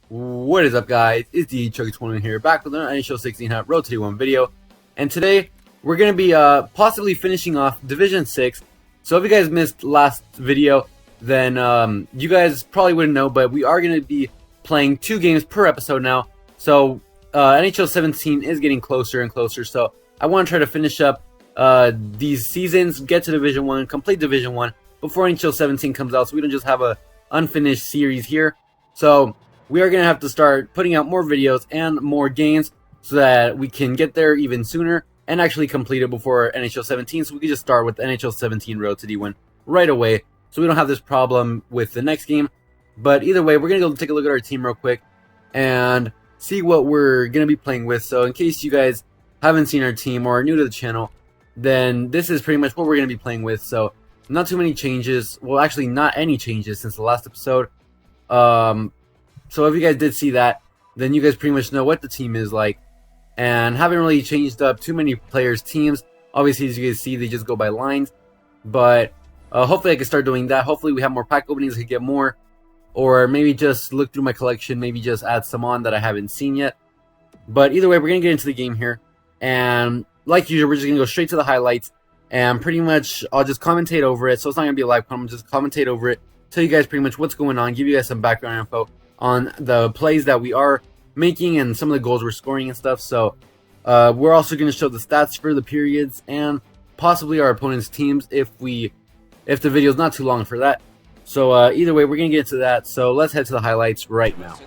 What is up, guys? It's the Chucky21 here, back with another NHL 16 Road to D1 video. And today, we're going to be possibly finishing off Division 6. So if you guys missed last video, then you guys probably wouldn't know, but we are going to be playing 2 games per episode now. So NHL 17 is getting closer and closer, so I want to try to finish up these seasons, get to Division 1, complete Division 1 before NHL 17 comes out, so we don't just have a unfinished series here. So we are going to have to start putting out more videos and more games so that we can get there even sooner and actually complete it before NHL 17. So we can just start with the NHL 17 Road to D1 right away so we don't have this problem with the next game. But either way, we're going to go take a look at our team real quick and see what we're going to be playing with. So in case you guys haven't seen our team or are new to the channel, then this is pretty much what we're going to be playing with. So not too many changes. Well, actually not any changes since the last episode. So if you guys did see that, then you guys pretty much know what the team is like. And haven't really changed up too many players' teams. Obviously, as you guys see, they just go by lines. But hopefully I can start doing that. Hopefully we have more pack openings, I can get more. Or maybe just look through my collection, maybe just add some on that I haven't seen yet. But either way, we're going to get into the game here. And like usual, we're just going to go straight to the highlights. And pretty much, I'll just commentate over it. So it's not going to be a live comment, just commentate over it. Tell you guys pretty much what's going on, give you guys some background info on the plays that we are making and some of the goals we're scoring and stuff. So we're also going to show the stats for the periods and possibly our opponent's teams if the video is not too long for that. So either way, we're going to get into that. So let's head to the highlights right now.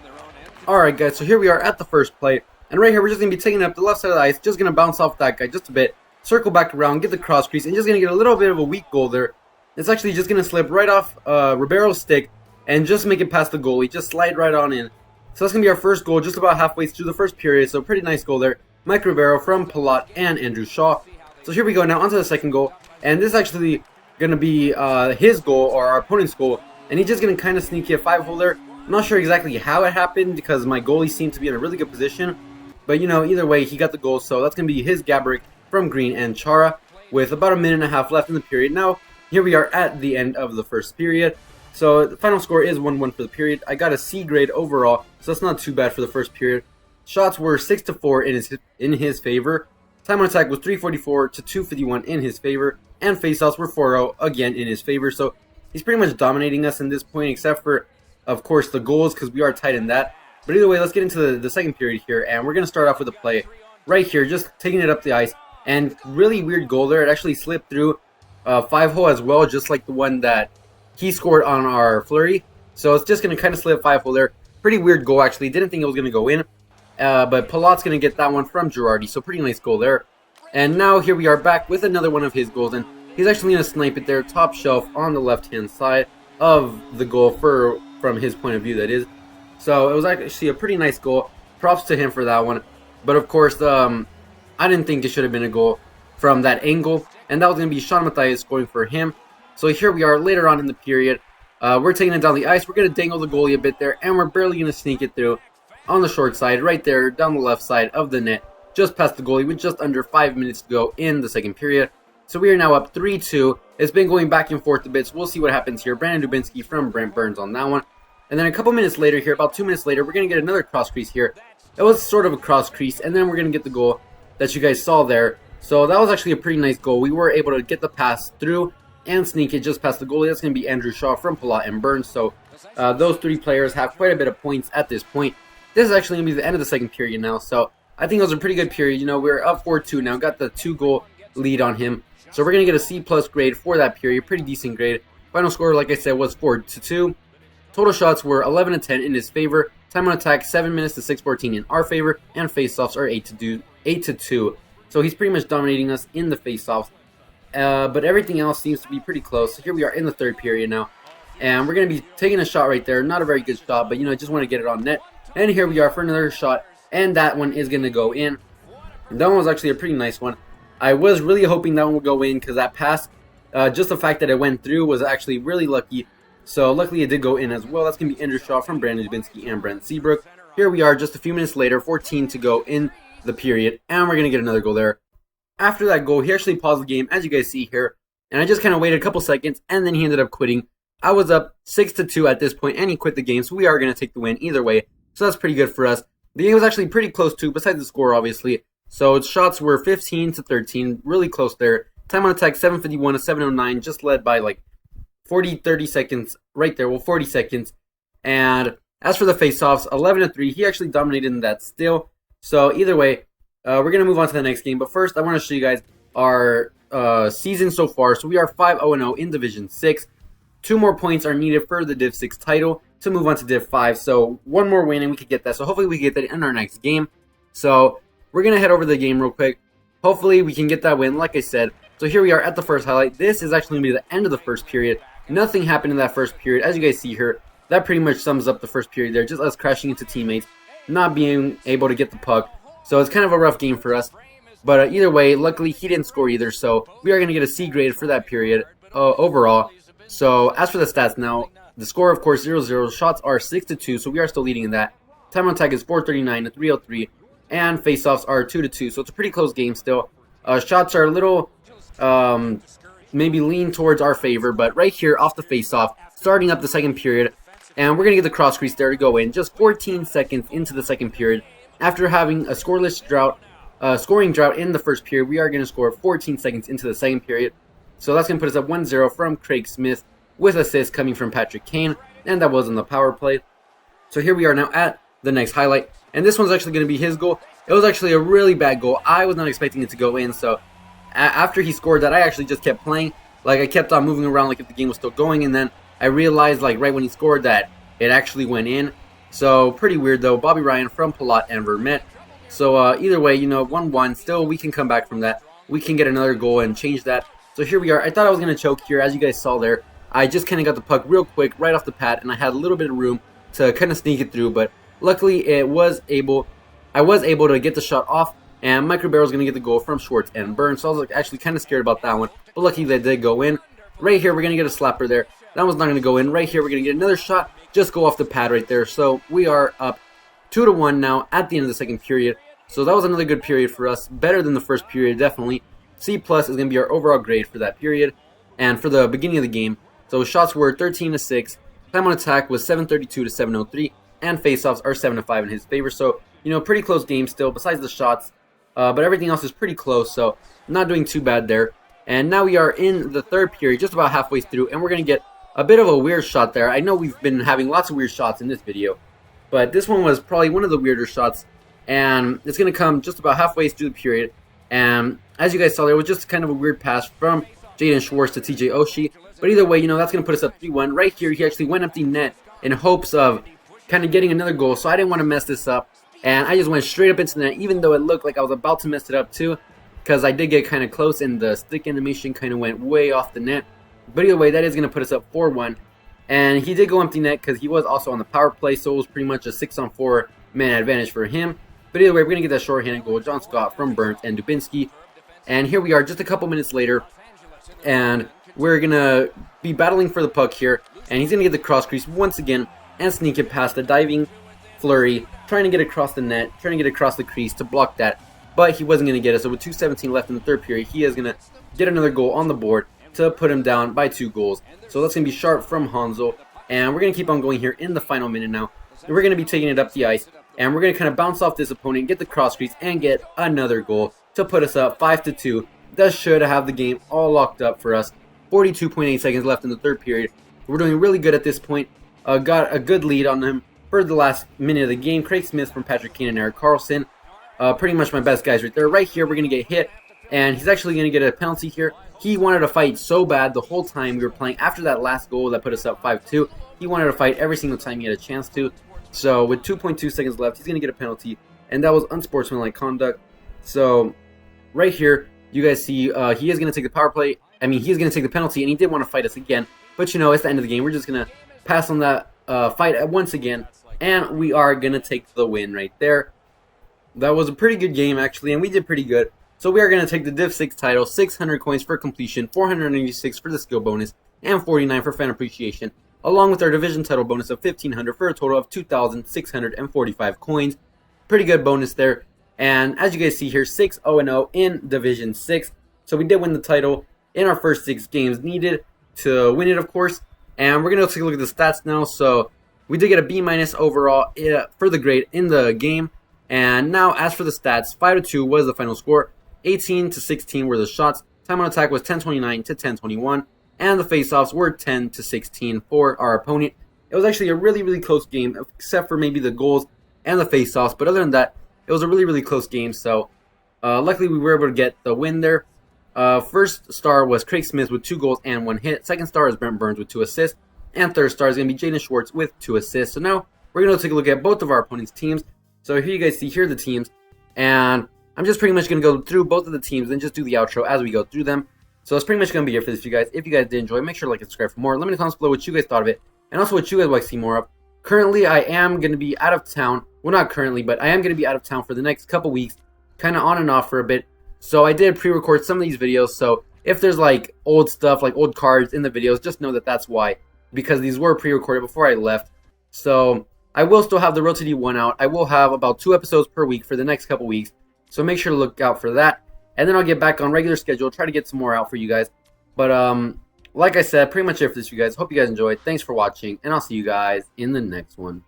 Alright guys, so here we are at the first play. And right here, we're just going to be taking it up the left side of the ice. Just going to bounce off that guy just a bit. Circle back around, get the cross crease, and just going to get a little bit of a weak goal there. It's actually just going to slip right off Ribeiro's stick and just make it past the goalie. Just slide right on in. So that's going to be our first goal just about halfway through the first period. So pretty nice goal there. Mike Ribeiro from Palat and Andrew Shaw. So here we go now onto the second goal. And this is actually going to be his goal or our opponent's goal. And he's just going to kind of sneaky a 5-hole there. I'm not sure exactly how it happened because my goalie seemed to be in a really good position. But, you know, either way, he got the goal. So that's going to be his Gaborik from Green and Chara with about a minute and a half left in the period. Now, here we are at the end of the first period. So the final score is 1-1 for the period. I got a C grade overall, so that's not too bad for the first period. Shots were 6-4 in his favor. Time on attack was 344 to 251 in his favor. And faceoffs were 4-0 again in his favor. So he's pretty much dominating us in this point, except for, of course, the goals, because we are tight in that. But either way, let's get into the second period here. And we're going to start off with a play right here, just taking it up the ice. And really weird goal there. It actually slipped through 5-hole as well, just like the one that he scored on our flurry. So it's just going to kind of slip 5-hole there. Pretty weird goal, actually. Didn't think it was going to go in. But Palat's going to get that one from Girardi. So pretty nice goal there. And now here we are back with another one of his goals. And he's actually going to snipe it there, top shelf on the left-hand side of the goal from his point of view, that is. So it was actually a pretty nice goal. Props to him for that one. But of course, I didn't think it should have been a goal from that angle. And that was going to be Sean Matthias scoring for him. So here we are later on in the period. We're taking it down the ice. We're going to dangle the goalie a bit there. And we're barely going to sneak it through on the short side. Right there down the left side of the net. Just past the goalie with just under 5 minutes to go in the second period. So we are now up 3-2. It's been going back and forth a bit. So we'll see what happens here. Brandon Dubinsky from Brent Burns on that one. And then a couple minutes later here, about 2 minutes later, we're going to get another cross crease here. It was sort of a cross crease. And then we're going to get the goal that you guys saw there. So that was actually a pretty nice goal. We were able to get the pass through and sneak it just past the goalie. That's going to be Andrew Shaw from Palat and Burns. So those 3 players have quite a bit of points at this point. This is actually going to be the end of the second period now. So I think it was a pretty good period. You know, we're up 4-2 now. Got the 2-goal lead on him. So we're going to get a C+ grade for that period. Pretty decent grade. Final score, like I said, was 4-2. Total shots were 11-10 in his favor. Time on attack, 7 minutes to 6:14 in our favor. And faceoffs are 8-2. So he's pretty much dominating us in the faceoffs. But everything else seems to be pretty close. So here we are in the third period now. And we're going to be taking a shot right there. Not a very good shot, but, you know, I just want to get it on net. And here we are for another shot. And that one is going to go in. And that one was actually a pretty nice one. I was really hoping that one would go in because that pass, just the fact that it went through was actually really lucky. So luckily it did go in as well. That's going to be Andrew Shaw from Brandon Dubinsky and Brent Seabrook. Here we are just a few minutes later, 14 to go in the period. And we're going to get another goal there. After that goal, he actually paused the game, as you guys see here. And I just kind of waited a couple seconds, and then he ended up quitting. I was up 6-2 at this point, and he quit the game, so we are going to take the win either way. So that's pretty good for us. The game was actually pretty close too, besides the score, obviously. So its shots were 15-13, really close there. Time on attack, 7:51 to 7:09, just led by like 30 seconds right there. Well, 40 seconds. And as for the face-offs, 11-3. He actually dominated in that still. So either way, we're going to move on to the next game. But first, I want to show you guys our season so far. So we are 5-0-0 in Division 6. 2 more points are needed for the Div 6 title to move on to Div 5. So one more win and we could get that. So hopefully we get that in our next game. So we're going to head over to the game real quick. Hopefully we can get that win, like I said. So here we are at the first highlight. This is actually going to be the end of the first period. Nothing happened in that first period. As you guys see here, that pretty much sums up the first period there. Just us crashing into teammates, not being able to get the puck. So it's kind of a rough game for us. But either way, luckily he didn't score either. So we are going to get a C grade for that period overall. So as for the stats now, the score of course 0-0. Shots are 6-2. So we are still leading in that. Time on attack is 4:39 to 3:03. And faceoffs are 2-2. So it's a pretty close game still. Shots are a little maybe lean towards our favor. But right here off the faceoff, starting up the second period. And we're going to get the cross crease there to go in. Just 14 seconds into the second period. After having a scoreless drought, scoring drought in the first period, we are going to score 14 seconds into the second period. So that's going to put us up 1-0 from Craig Smith with assists coming from Patrick Kane. And that was on the power play. So here we are now at the next highlight. And this one's actually going to be his goal. It was actually a really bad goal. I was not expecting it to go in. So after he scored that, I actually just kept playing. Like I kept on moving around like if the game was still going. And then I realized like right when he scored that it actually went in. So pretty weird though. Bobby Ryan from Palat and Vermette. So either way, you know, 1-1. Still we can come back from that. We can get another goal and change that. So here we are. I thought I was going to choke here, as you guys saw there. I just kind of got the puck real quick right off the pad, and I had a little bit of room to kind of sneak it through. But luckily I was able to get the shot off, and Mike Ribeiro was going to get the goal from Schwartz and Burns. So I was actually kind of scared about that one. But luckily they did go in. Right here we're going to get a slapper there. That one's not going to go in. Right here we're going to get another shot. Just go off the pad right there. So we are up 2-1 now at the end of the second period. So that was another good period for us. Better than the first period, definitely. C+ is going to be our overall grade for that period. And for the beginning of the game, so shots were 13-6. Time on attack was 7:32 to 7:03. And faceoffs are 7-5 in his favor. So, you know, pretty close game still, besides the shots. But everything else is pretty close, so not doing too bad there. And now we are in the third period, just about halfway through. And we're going to get a bit of a weird shot there. I know we've been having lots of weird shots in this video. But this one was probably one of the weirder shots. And it's going to come just about halfway through the period. And as you guys saw, there was just kind of a weird pass from Jaden Schwartz to TJ Oshie. But either way, you know, that's going to put us up 3-1. Right here, he actually went empty net in hopes of kind of getting another goal. So I didn't want to mess this up. And I just went straight up into the net, even though it looked like I was about to mess it up too. Because I did get kind of close and the stick animation kind of went way off the net. But either way, that is going to put us up 4-1. And he did go empty net because he was also on the power play. So it was pretty much a 6-on-4 man advantage for him. But either way, we're going to get that shorthanded goal. John Scott from Burns and Dubinsky. And here we are just a couple minutes later. And we're going to be battling for the puck here. And he's going to get the cross crease once again and sneak it past the diving Flurry. Trying to get across the net. Trying to get across the crease to block that. But he wasn't going to get it. So with 2:17 left in the third period, he is going to get another goal on the board to put him down by 2 goals. So that's going to be sharp from Hanzo. And we're going to keep on going here in the final minute now. And we're going to be taking it up the ice. And we're going to kind of bounce off this opponent, get the cross crease, and get another goal to put us up 5-2. That should have the game all locked up for us. 42.8 seconds left in the third period. We're doing really good at this point. Got a good lead on him for the last minute of the game. Craig Smith from Patrick Kane and Eric Carlson. Pretty much my best guys right there. Right here, we're going to get hit. And he's actually going to get a penalty here. He wanted to fight so bad the whole time we were playing. After that last goal that put us up 5-2, he wanted to fight every single time he had a chance to. So with 2.2 seconds left, he's going to get a penalty. And that was unsportsmanlike conduct. So right here, you guys see he is going to take the power play. I mean, he's going to take the penalty, and he did want to fight us again. But, you know, it's the end of the game. We're just going to pass on that fight once again. And we are going to take the win right there. That was a pretty good game, actually, and we did pretty good. So we are going to take the Div 6 title, 600 coins for completion, 496 for the skill bonus, and 49 for fan appreciation, along with our division title bonus of 1,500 for a total of 2,645 coins. Pretty good bonus there. And as you guys see here, 6-0-0 in Division 6. So we did win the title in our first 6 games needed to win it, of course. And we're going to take a look at the stats now. So We did get a B- overall for the grade in the game. And now, as for the stats, 5-2 was the final score. 18-16 were the shots. Time on attack was 10:29 to 10:21. And the face-offs were 10-16 for our opponent. It was actually a really close game, except for maybe the goals and the face-offs. But other than that, it was a really close game. So, luckily, we were able to get the win there. First star was Craig Smith with 2 goals and 1 hit. Second star is Brent Burns with 2 assists. And third star is going to be Jaden Schwartz with 2 assists. So now, we're going to take a look at both of our opponent's teams. So here you guys see, here are the teams. And I'm just pretty much going to go through both of the teams and just do the outro as we go through them. So that's pretty much going to be it for this, you guys. If you guys did enjoy, make sure to like and subscribe for more. Let me know in the comments below what you guys thought of it, and also what you guys would like to see more of. Currently, I am going to be out of town. Well, not currently, but I am going to be out of town for the next couple weeks, kind of on and off for a bit. So I did pre-record some of these videos, so if there's like old stuff, like old cards in the videos, just know that that's why, because these were pre-recorded before I left. So I will still have the Road to D1 out. I will have about 2 episodes per week for the next couple weeks, so make sure to look out for that. And then I'll get back on regular schedule, try to get some more out for you guys. But like I said, pretty much it for this, you guys. Hope you guys enjoyed. Thanks for watching, and I'll see you guys in the next one.